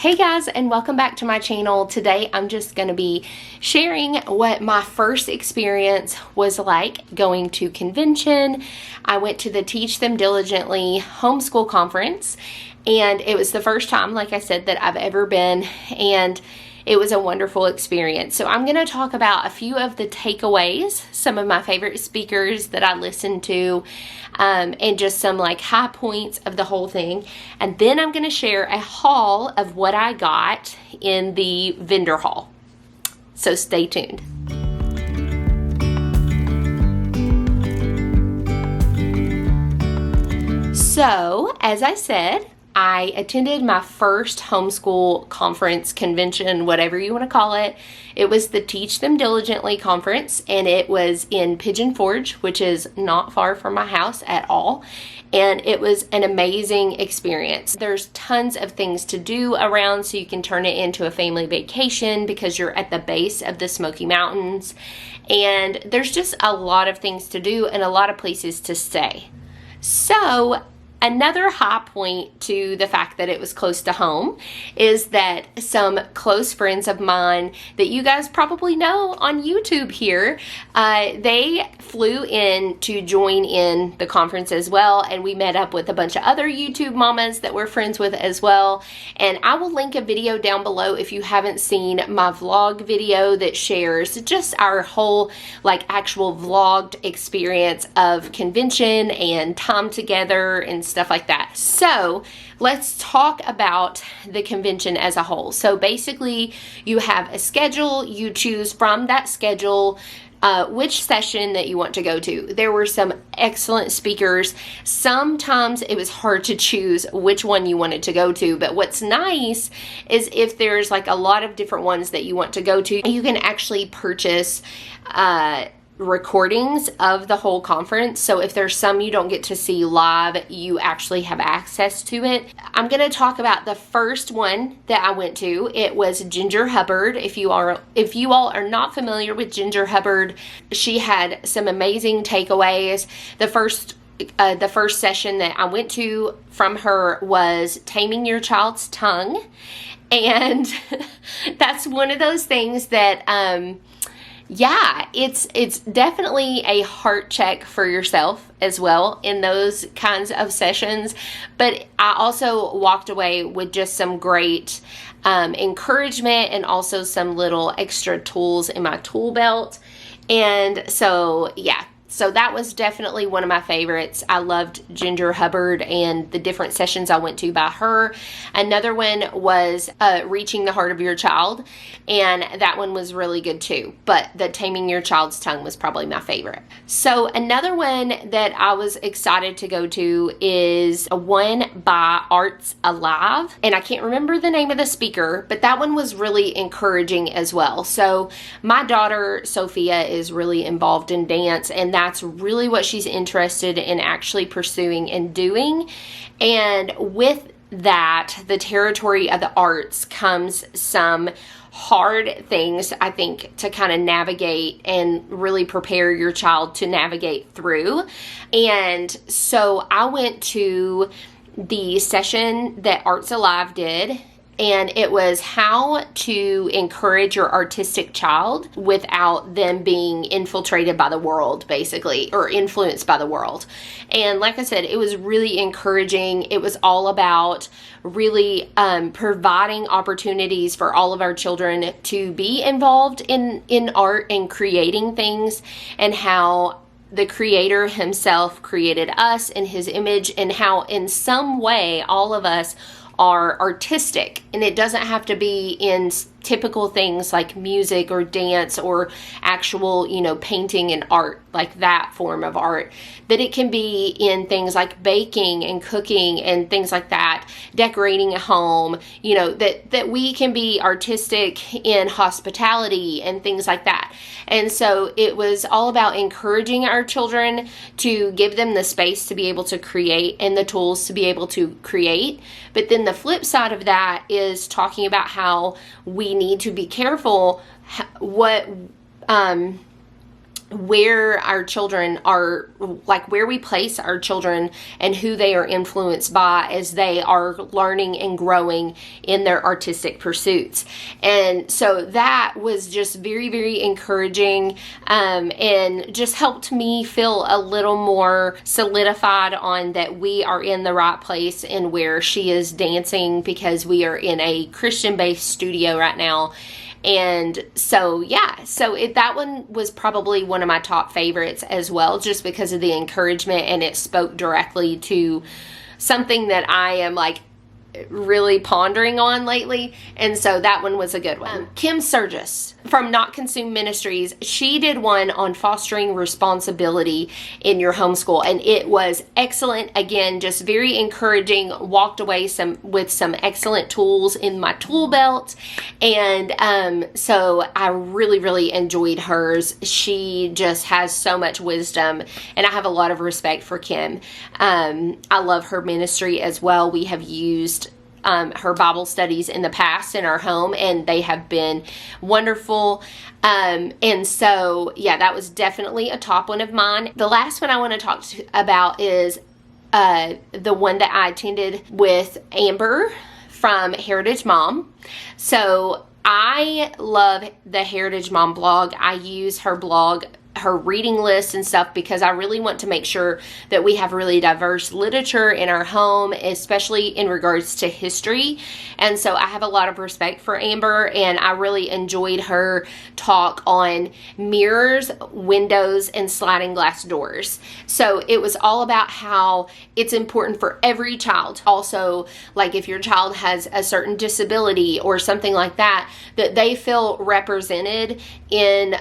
Hey guys, and welcome back to my channel. Today I'm just going to be sharing what my first experience was like going to convention. I went to the Teach Them Diligently Homeschool Conference, and it was the first time, like I said, that I've ever been, and it was a wonderful experience. So I'm going to talk about a few of the takeaways, some of my favorite speakers that I listened to, and just some like high points of the whole thing. And then I'm going to share a haul of what I got in the vendor hall. So stay tuned. So, as I said, I attended my first homeschool conference, convention, whatever you want to call it. It was the Teach Them Diligently conference, and it was in Pigeon Forge, which is not far from my house at all. And it was an amazing experience. There's tons of things to do around, so you can turn it into a family vacation because you're at the base of the Smoky Mountains. And there's just a lot of things to do and a lot of places to stay. So, another high point to the fact that it was close to home is that some close friends of mine that you guys probably know on YouTube here, they flew in to join in the conference as well, and we met up with a bunch of other YouTube mamas that we're friends with as well. And I will link a video down below if you haven't seen my vlog video that shares just our whole like actual vlogged experience of convention and time together and stuff like that. So let's talk about the convention as a whole. So basically you have a schedule, you choose from that schedule which session that you want to go to. There were some excellent speakers. Sometimes it was hard to choose which one you wanted to go to, but what's nice is if there's like a lot of different ones that you want to go to, you can actually purchase recordings of the whole conference. So if there's some you don't get to see live, you actually have access to it. I'm going to talk about the first one that I went to. It was Ginger Hubbard. If you all are not familiar with Ginger Hubbard, she had some amazing takeaways. The first session that I went to from her was Taming Your Child's Tongue. And that's one of those things that yeah, it's definitely a heart check for yourself as well in those kinds of sessions. But I also walked away with just some great encouragement and also some little extra tools in my tool belt. And so, yeah. So that was definitely one of my favorites. I loved Ginger Hubbard and the different sessions I went to by her. Another one was Reaching the Heart of Your Child, and that one was really good too. But the Taming Your Child's Tongue was probably my favorite. So another one that I was excited to go to is one by Arts Alive, and I can't remember the name of the speaker, but that one was really encouraging as well. So my daughter Sophia is really involved in dance, and that's really what she's interested in actually pursuing and doing. And with that, the territory of the arts comes some hard things, I think, to kind of navigate and really prepare your child to navigate through. And so I went to the session that Arts Alive did, and it was how to encourage your artistic child without them being infiltrated by the world, basically, or influenced by the world. And like I said, it was really encouraging. It was all about really providing opportunities for all of our children to be involved in art and creating things, and how the Creator himself created us in his image, and how in some way all of us are artistic. And it doesn't have to be in typical things like music or dance or actual, painting and art, like that form of art, that it can be in things like baking and cooking and things like that, decorating a home, that we can be artistic in hospitality and things like that. And so it was all about encouraging our children to give them the space to be able to create and the tools to be able to create. But then the flip side of that is talking about how we need to be careful what where our children are, like where we place our children and who they are influenced by as they are learning and growing in their artistic pursuits. And so that was just very, very encouraging, and just helped me feel a little more solidified on that we are in the right place and where she is dancing, because we are in a Christian-based studio right now. And so, yeah, so that one was probably one of my top favorites as well, just because of the encouragement, and it spoke directly to something that I am like really pondering on lately. And so that one was a good one. Kim Surgis from Not Consumed Ministries, she did one on fostering responsibility in your homeschool, and it was excellent. Again, just very encouraging. Walked away with some excellent tools in my tool belt, and so I really, really enjoyed hers. She just has so much wisdom, and I have a lot of respect for Kim. I love her ministry as well. We have used her Bible studies in the past in our home, and they have been wonderful. And so, yeah, that was definitely a top one of mine. The last one I want to talk about is the one that I attended with Amber from Heritage Mom. So I love the Heritage Mom blog. I use her blog, her reading list and stuff, because I really want to make sure that we have really diverse literature in our home, especially in regards to history. And so I have a lot of respect for Amber, and I really enjoyed her talk on mirrors, windows, and sliding glass doors. So it was all about how it's important for every child. Also, like if your child has a certain disability or something like that, that they feel represented in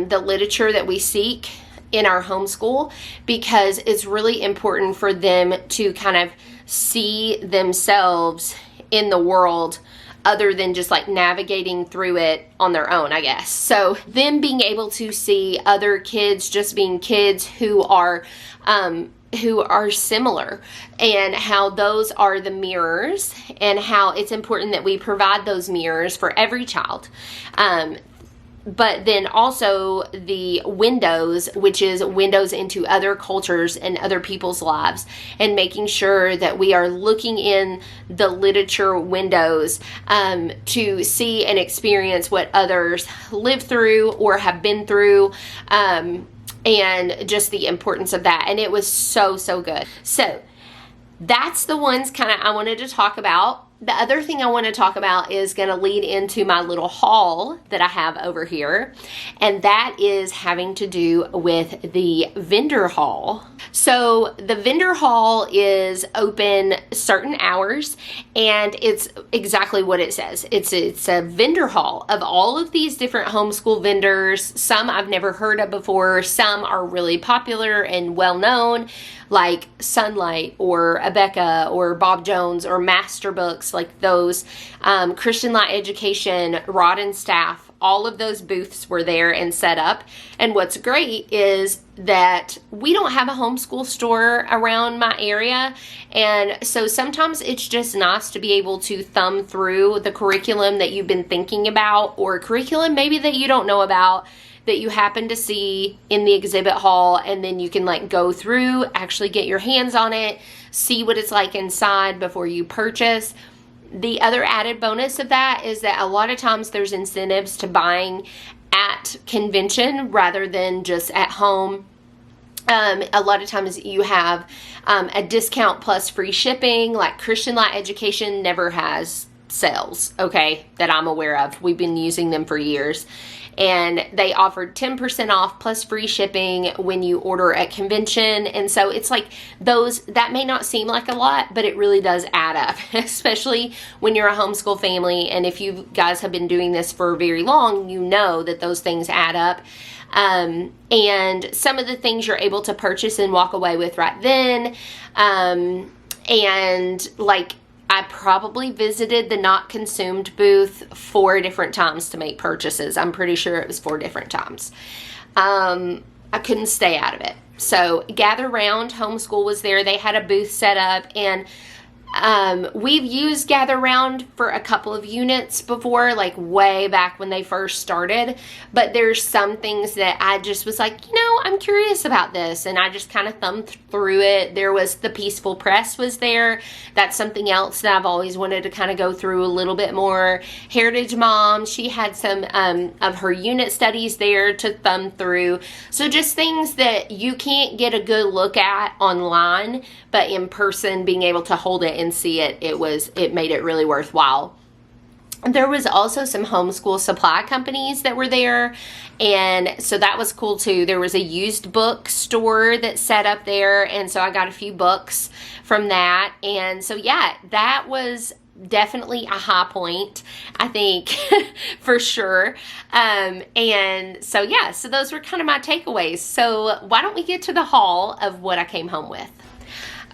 the literature that we seek in our homeschool, because it's really important for them to kind of see themselves in the world other than just like navigating through it on their own, I guess. So them being able to see other kids just being kids who are similar, and how those are the mirrors, and how it's important that we provide those mirrors for every child. But then also the windows, which is windows into other cultures and other people's lives, and making sure that we are looking in the literature windows to see and experience what others live through or have been through, and just the importance of that. And it was so, so good. So that's the ones kind of I wanted to talk about. The other thing I want to talk about is going to lead into my little haul that I have over here, and that is having to do with the vendor hall. So the vendor hall is open certain hours, and it's exactly what it says. It's a vendor hall of all of these different homeschool vendors. Some I've never heard of before. Some are really popular and well known, like Sunlight or Abeka or Bob Jones or Master Books, like those. Christian Light Education, Rod and Staff, all of those booths were there and set up. And what's great is that we don't have a homeschool store around my area, and so sometimes it's just nice to be able to thumb through the curriculum that you've been thinking about, or curriculum maybe that you don't know about, that you happen to see in the exhibit hall, and then you can like go through, actually get your hands on it, see what it's like inside before you purchase. The other added bonus of that is that a lot of times there's incentives to buying at convention rather than just at home. A lot of times you have a discount plus free shipping. Like Christian Light Education never has sales, okay, that I'm aware of. We've been using them for years. And they offered 10% off plus free shipping when you order at convention. And so it's like those, that may not seem like a lot, but it really does add up, especially when you're a homeschool family. And if you guys have been doing this for very long, you know that those things add up. And some of the things you're able to purchase and walk away with right then. And like, I probably visited the Not Consumed booth 4 different times to make purchases. I'm pretty sure it was 4 different times. I couldn't stay out of it. So Gather Round Homeschool was there. They had a booth set up, and We've used Gather Round for a couple of units before, like way back when they first started, but there's some things that I just was like, I'm curious about this, and I just kind of thumbed through it. There was the Peaceful Press was there. That's something else that I've always wanted to kind of go through a little bit more. Heritage Mom, she had some of her unit studies there to thumb through. So just things that you can't get a good look at online, but in person, being able to hold it and see it, it made it really worthwhile. There was also some homeschool supply companies that were there, and so that was cool too. There was a used book store that set up there, and so I got a few books from that. And so yeah, that was definitely a high point, I think, for sure. And so yeah, so those were kind of my takeaways. So why don't we get to the haul of what I came home with?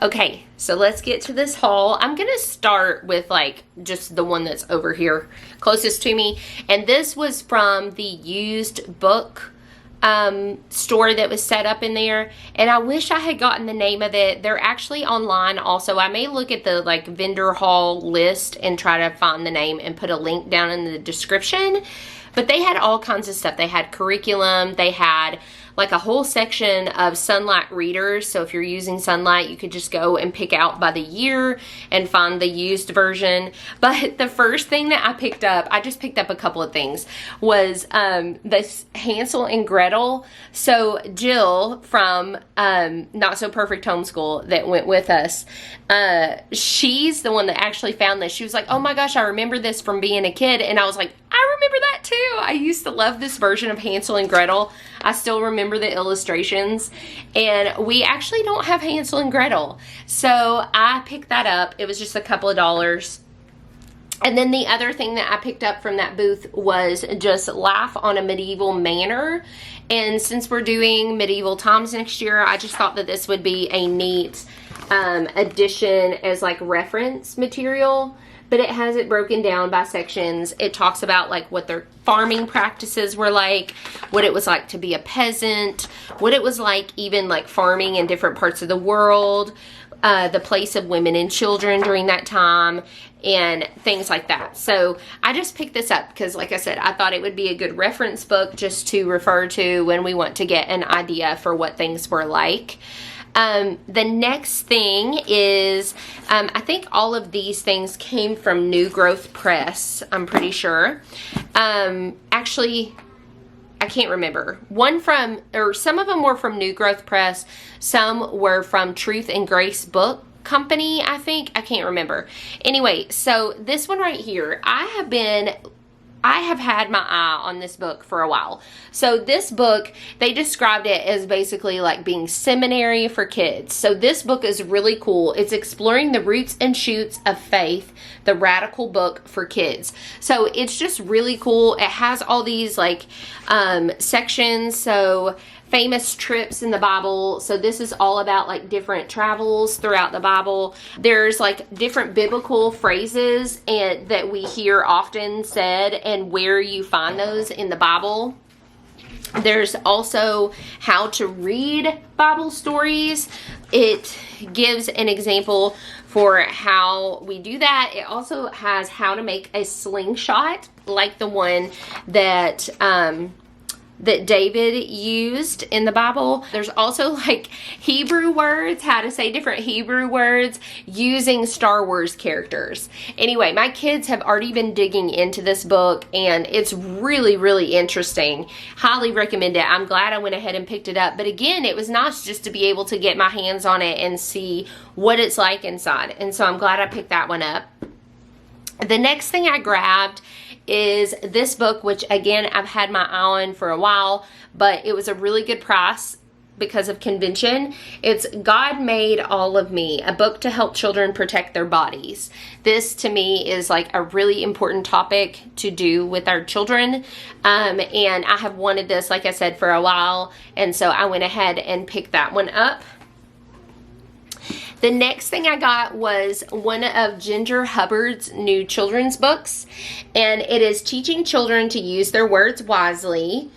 Okay, so let's get to this haul. I'm going to start with like just the one that's over here closest to me. And this was from the used book store that was set up in there. And I wish I had gotten the name of it. They're actually online also. I may look at the like vendor hall list and try to find the name and put a link down in the description. But they had all kinds of stuff. They had curriculum. They had like a whole section of Sunlight readers. So if you're using Sunlight, you could just go and pick out by the year and find the used version. But the first thing that I picked up, I just picked up a couple of things, was this Hansel and Gretel. So Jill from Not So Perfect Homeschool that went with us, she's the one that actually found this. She was like, oh my gosh, I remember this from being a kid. And I was like, I remember that too. I used to love this version of Hansel and Gretel. I still remember the illustrations, and we actually don't have Hansel and Gretel. So I picked that up. It was just a couple of dollars. And then the other thing that I picked up from that booth was just Life on a Medieval Manor. And since we're doing medieval times next year, I just thought that this would be a neat addition as like reference material. But it has it broken down by sections. It talks about like what their farming practices were like, what it was like to be a peasant, what it was like even like farming in different parts of the world, the place of women and children during that time, and things like that. So I just picked this up because, like I said, I thought it would be a good reference book just to refer to when we want to get an idea for what things were like. The next thing is, I think all of these things came from New Growth Press, I'm pretty sure. Actually, I can't remember. Some of them were from New Growth Press. Some were from Truth and Grace Book Company, I think. I can't remember. Anyway, so this one right here, I have had my eye on this book for a while. So this book, they described it as basically like being seminary for kids. So this book is really cool. It's exploring the roots and shoots of faith, the radical book for kids. So it's just really cool. It has all these like sections. So famous trips in the Bible. So this is all about like different travels throughout the Bible. There's like different biblical phrases and that we hear often said and where you find those in the Bible. There's also how to read Bible stories. It gives an example for how we do that. It also has how to make a slingshot like the one that David used in the Bible. There's also like Hebrew words, how to say different Hebrew words using Star Wars characters. Anyway, my kids have already been digging into this book and it's really, really interesting. Highly recommend it. I'm glad I went ahead and picked it up. But again, it was nice just to be able to get my hands on it and see what it's like inside. And so I'm glad I picked that one up. The next thing I grabbed is this book, which again, I've had my eye on for a while, but it was a really good price because of convention. It's God Made All of Me, a book to help children protect their bodies. This to me is like a really important topic to do with our children. And I have wanted this, like I said, for a while. And so I went ahead and picked that one up. The next thing I got was one of Ginger Hubbard's new children's books, and it is Teaching Children to Use Their Words Wisely.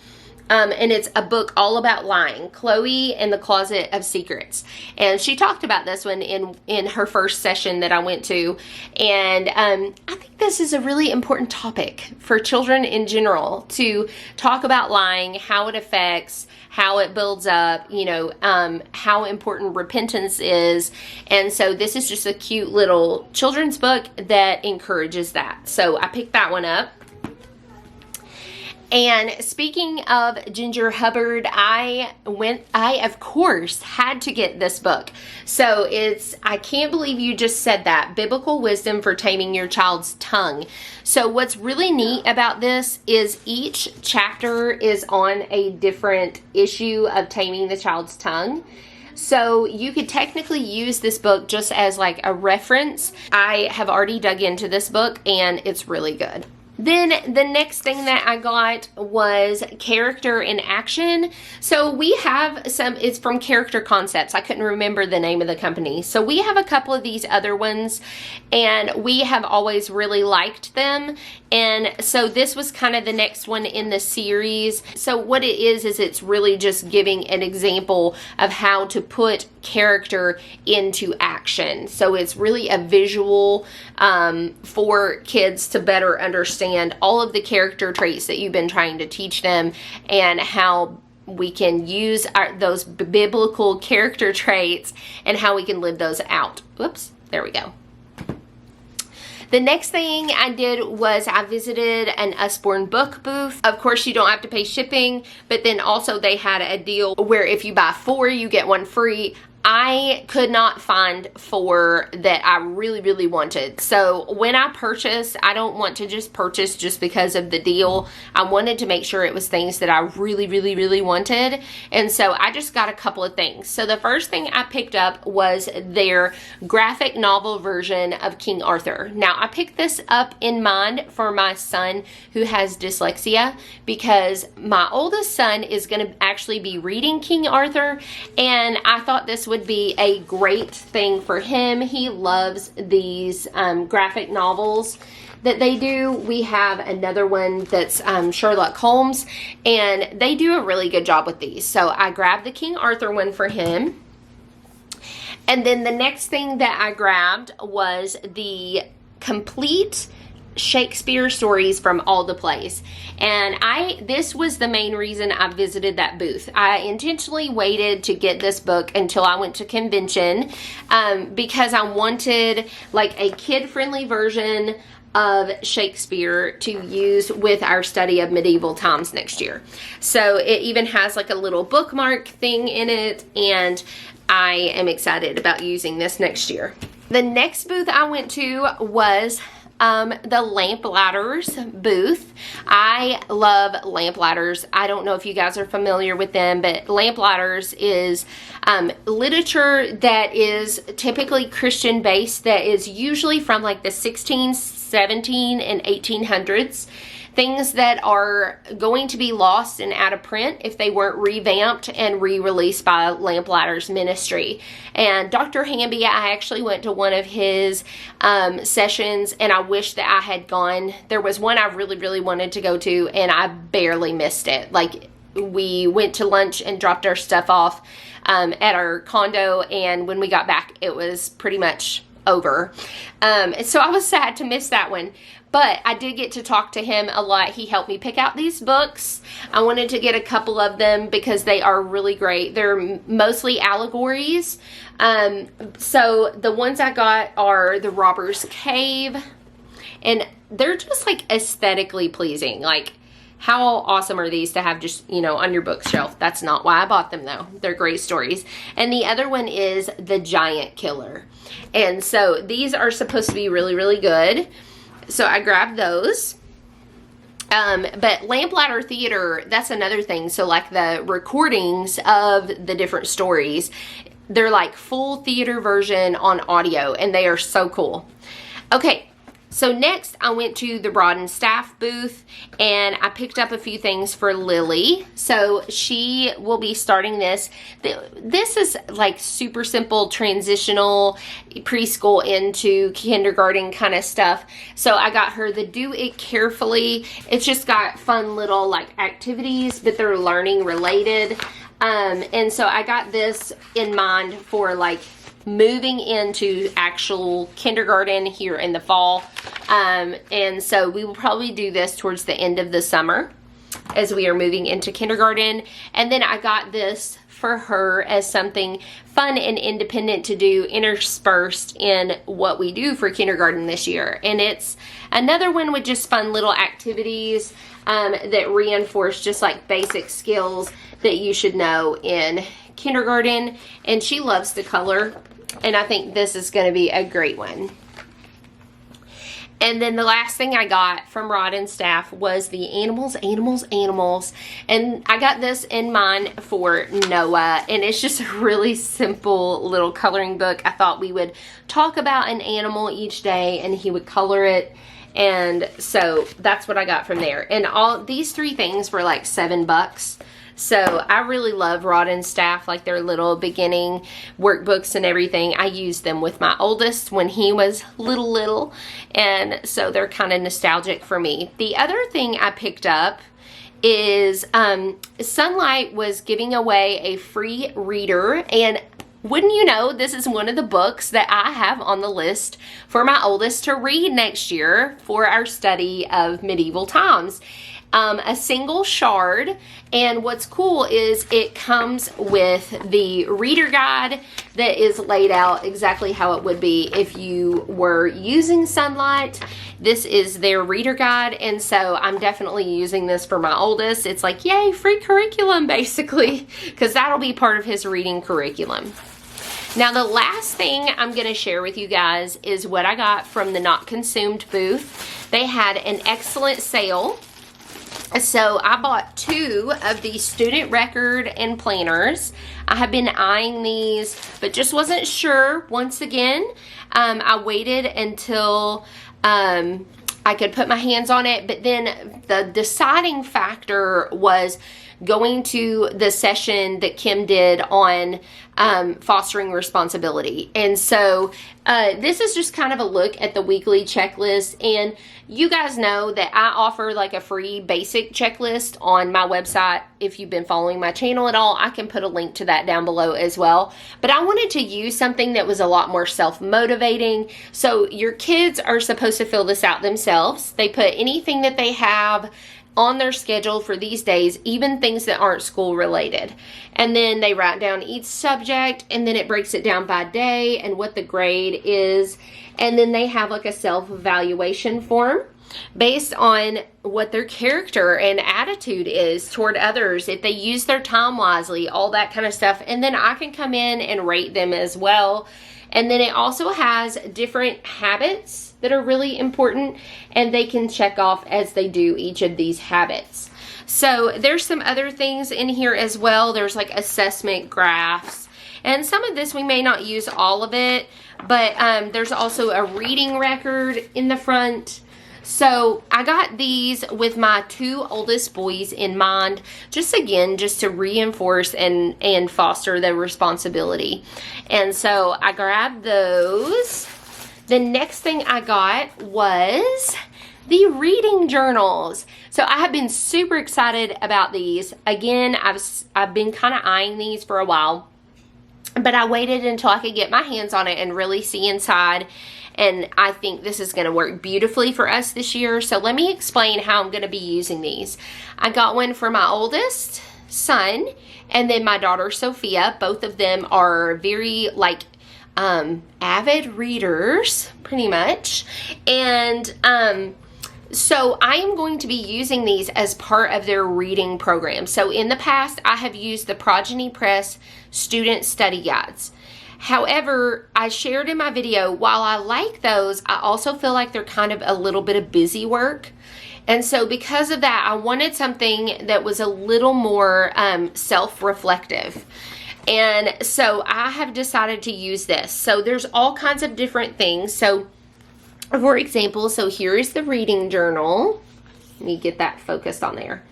And it's a book all about lying, Chloe and the Closet of Secrets. And she talked about this one in her first session that I went to. And I think this is a really important topic for children in general, to talk about lying, how it affects, how it builds up, how important repentance is. And so this is just a cute little children's book that encourages that. So I picked that one up. And speaking of Ginger Hubbard, I of course had to get this book. So I can't believe you just said that, Biblical Wisdom for Taming Your Child's Tongue. So what's really neat about this is each chapter is on a different issue of taming the child's tongue. So you could technically use this book just as like a reference. I have already dug into this book and it's really good. Then the next thing that I got was Character in Action. So we have it's from Character Concepts. I couldn't remember the name of the company. So we have a couple of these other ones and we have always really liked them. And so this was kind of the next one in the series. So what it is it's really just giving an example of how to put character into action. So it's really a visual for kids to better understand all of the character traits that you've been trying to teach them and how we can use those biblical character traits and how we can live those out. Whoops, there we go. The next thing I did was I visited an Usborne book booth. Of course, you don't have to pay shipping, but then also they had a deal where if you buy 4, you get 1 free. I could not find 4 that I really, really wanted. So when I purchased, I don't want to just purchase just because of the deal. I wanted to make sure it was things that I really, really, really wanted. And so I just got a couple of things. So the first thing I picked up was their graphic novel version of King Arthur. Now I picked this up in mind for my son who has dyslexia, because my oldest son is going to actually be reading King Arthur, and I thought this would be a great thing for him. He loves these graphic novels that they do. We have another one that's Sherlock Holmes, and they do a really good job with these. So I grabbed the King Arthur one for him. And then the next thing that I grabbed was the complete Shakespeare stories from all the plays. And this was the main reason I visited that booth. I intentionally waited to get this book until I went to convention because I wanted like a kid-friendly version of Shakespeare to use with our study of medieval times next year. So it even has like a little bookmark thing in it, and I am excited about using this next year. The next booth I went to was the lamp ladders booth. I love lamp ladders. I don't know if you guys are familiar with them, but lamp ladders is literature that is typically Christian based, that is usually from like the 16, 17, and 1800s. Things that are going to be lost and out of print if they weren't revamped and re-released by Lamplighters Ministry. And Dr. Hamby, I actually went to one of his sessions, and I wish that I had gone. There was one I really, really wanted to go to, and I barely missed it. Like, we went to lunch and dropped our stuff off at our condo, and when we got back, it was pretty much over. So I was sad to miss that one. But I did get to talk to him a lot. He helped me pick out these books. I wanted to get a couple of them because they are really great. They're mostly allegories. So the ones I got are The Robber's Cave. And they're just like aesthetically pleasing. Like, how awesome are these to have just, on your bookshelf? That's not why I bought them, though. They're great stories. And the other one is The Giant Killer. And so these are supposed to be really, really good. So I grabbed those. But Lamplighter Theater, that's another thing. So like the recordings of the different stories, they're like full theater version on audio, and they are so cool. Okay, So next I went to the Rod and Staff booth and I picked up a few things for Lily. So she will be starting this. This is like super simple transitional preschool into kindergarten kind of stuff. So I got her the Do It Carefully. It's just got fun little like activities, but they're learning related. And so I got this in mind for like moving into actual kindergarten here in the fall. And so we will probably do this towards the end of the summer as we are moving into kindergarten. And then I got this for her as something fun and independent to do interspersed in what we do for kindergarten this year. And it's another one with just fun little activities that reinforce just like basic skills that you should know in kindergarten. And she loves the color. And I think this is going to be a great one. And then the last thing I got from Rod and Staff was the animals. And I got this in mind for Noah. And it's just a really simple little coloring book. I thought we would talk about an animal each day and he would color it. And so that's what I got from there. And all these 3 things were like $7. So I really love Rod and Staff, like their little beginning workbooks and everything. I used them with my oldest when he was little, and so they're kind of nostalgic for me. The other thing I picked up is Sunlight was giving away a free reader, and wouldn't you know, this is one of the books that I have on the list for my oldest to read next year for our study of medieval times. A single shard, and what's cool is it comes with the reader guide that is laid out exactly how it would be if you were using Sunlight. This is their reader guide, and so I'm definitely using this for my oldest. It's like, yay, free curriculum basically, because that'll be part of his reading curriculum. Now the last thing I'm going to share with you guys is what I got from the Not Consumed booth. They had an excellent sale. So I bought 2 of these student record and planners. I have been eyeing these, but just wasn't sure. Once again, I waited until I could put my hands on it, but then the deciding factor was going to the session that Kim did on fostering responsibility. And so this is just kind of a look at the weekly checklist. And you guys know that I offer like a free basic checklist on my website. If you've been following my channel at all, I can put a link to that down below as well. But I wanted to use something that was a lot more self-motivating. So your kids are supposed to fill this out themselves. They put anything that they have on their schedule for these days, even things that aren't school related. And then they write down each subject, and then it breaks it down by day and what the grade is. And then they have like a self-evaluation form based on what their character and attitude is toward others, if they use their time wisely, all that kind of stuff. And then I can come in and rate them as well. And then it also has different habits that are really important, and they can check off as they do each of these habits. So there's some other things in here as well. There's like assessment graphs, and some of this we may not use all of it, but there's also a reading record in the front. So I got these with my 2 oldest boys in mind, just to reinforce and foster the responsibility. And so I grabbed those. The next thing I got was the reading journals. So I have been super excited about these. Again, I've been kind of eyeing these for a while, but I waited until I could get my hands on it and really see inside. And I think this is going to work beautifully for us this year. So let me explain how I'm going to be using these. I got one for my oldest son and then my daughter Sophia. Both of them are very like avid readers, pretty much. And so I am going to be using these as part of their reading program. So in the past, I have used the Progeny Press student study guides. However, I shared in my video, while I like those, I also feel like they're kind of a little bit of busy work. And so because of that, I wanted something that was a little more self-reflective. And so I have decided to use this. So there's all kinds of different things. So For example, so here is the reading journal. Let me get that focused on there.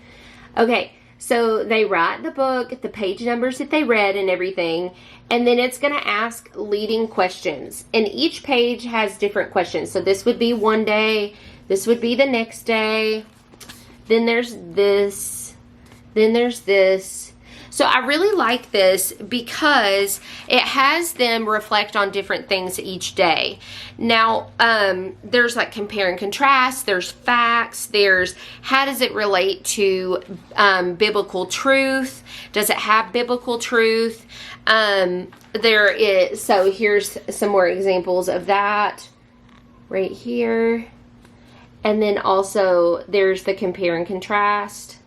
Okay, so they write the book, the page numbers that they read and everything, and then it's going to ask leading questions. And each page has different questions. So this would be one day, this would be the next day, then there's this, then there's this. So I really like this because it has them reflect on different things each day. Now, there's like compare and contrast, there's facts, there's how does it relate to biblical truth? Does it have biblical truth? There is, so here's some more examples of that right here. And then also there's the compare and contrast.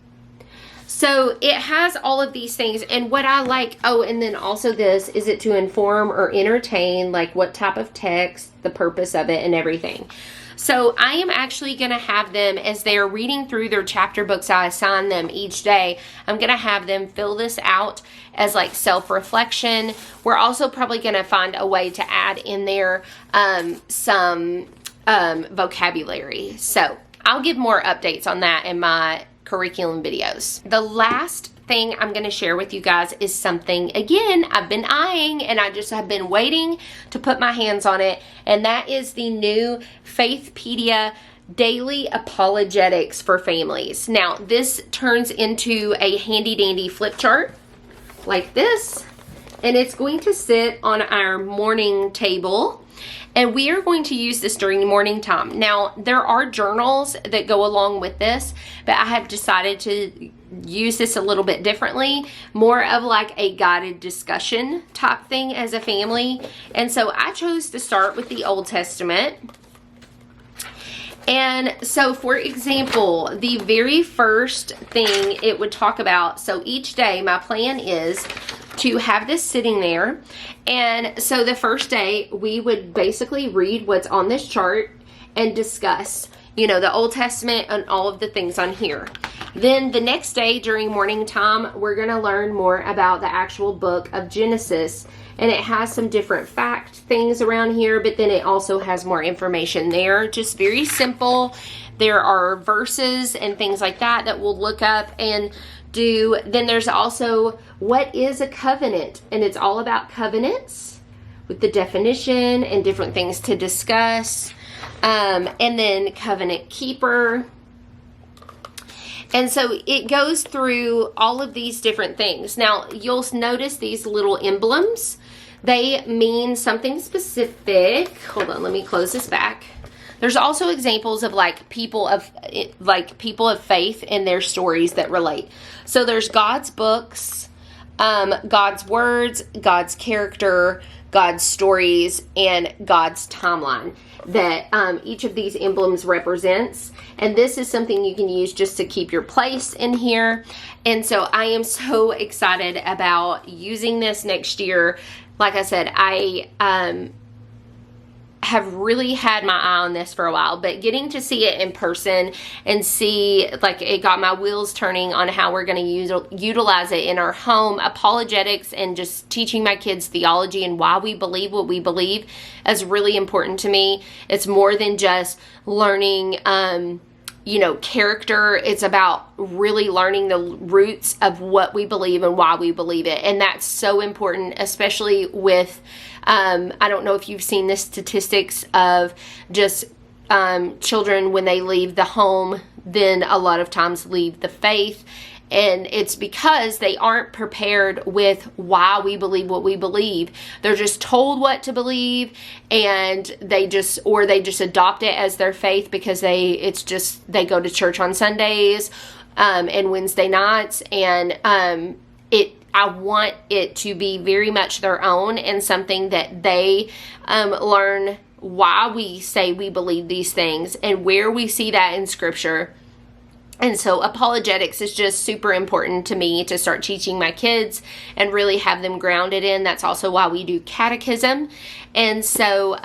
So it has all of these things, and what I like, oh, and then also this, is it to inform or entertain, like what type of text, the purpose of it, and everything. So I am actually going to have them, as they are reading through their chapter books I assign them each day, I'm going to have them fill this out as like self-reflection. We're also probably going to find a way to add in there some vocabulary. So I'll give more updates on that in my curriculum videos. The last thing I'm going to share with you guys is something, again, I've been eyeing and I just have been waiting to put my hands on it, and that is the new Faithpedia Daily Apologetics for Families. Now, this turns into a handy dandy flip chart like this, and it's going to sit on our morning table. And we are going to use this during morning time. Now, there are journals that go along with this, but I have decided to use this a little bit differently, more of like a guided discussion type thing as a family. And so I chose to start with the Old Testament. And so, for example, the very first thing it would talk about, so each day my plan is to have this sitting there. And so the first day we would basically read what's on this chart and discuss, you know, the Old Testament and all of the things on here. Then the next day during morning time, we're going to learn more about the actual book of Genesis. And it has some different fact things around here, but then it also has more information there. Just very simple. There are verses and things like that that we'll look up and do. Then there's also what is a covenant, and it's all about covenants with the definition and different things to discuss. And then covenant keeper. And so it goes through all of these different things. Now, you'll notice these little emblems. They mean something specific. Hold on, let me close this back. There's also examples of like people of faith and their stories that relate. So there's God's books, God's words, God's character, God's stories, and God's timeline that each of these emblems represents. And this is something you can use just to keep your place in here. And so I am so excited about using this next year. Like I said, I have really had my eye on this for a while, but getting to see it in person and see, like, it got my wheels turning on how we're going to utilize it in our home. Apologetics and just teaching my kids theology and why we believe what we believe is really important to me. It's more than just learning character. It's about really learning the roots of what we believe and why we believe it. And that's so important, especially with, I don't know if you've seen the statistics of just children when they leave the home, then a lot of times leave the faith. And it's because they aren't prepared with why we believe what we believe. They're just told what to believe, and they just adopt it as their faith because they go to church on Sundays and Wednesday nights, and I want it to be very much their own and something that they learn why we say we believe these things and where we see that in Scripture. And so apologetics is just super important to me to start teaching my kids and really have them grounded in. That's also why we do catechism. And so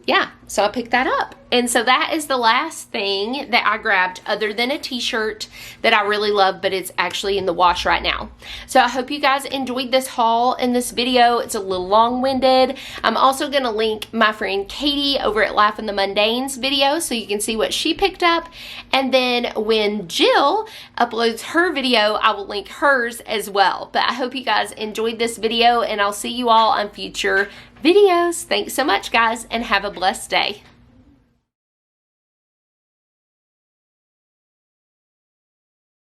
yeah, so I picked that up. And so that is the last thing that I grabbed other than a t-shirt that I really love, but it's actually in the wash right now. So I hope you guys enjoyed this haul and this video. It's a little long-winded. I'm also going to link my friend Katie over at Life in the Mundane's video so you can see what she picked up. And then when Jill uploads her video, I will link hers as well. But I hope you guys enjoyed this video, and I'll see you all on future videos. Thanks so much, guys, and have a blessed day.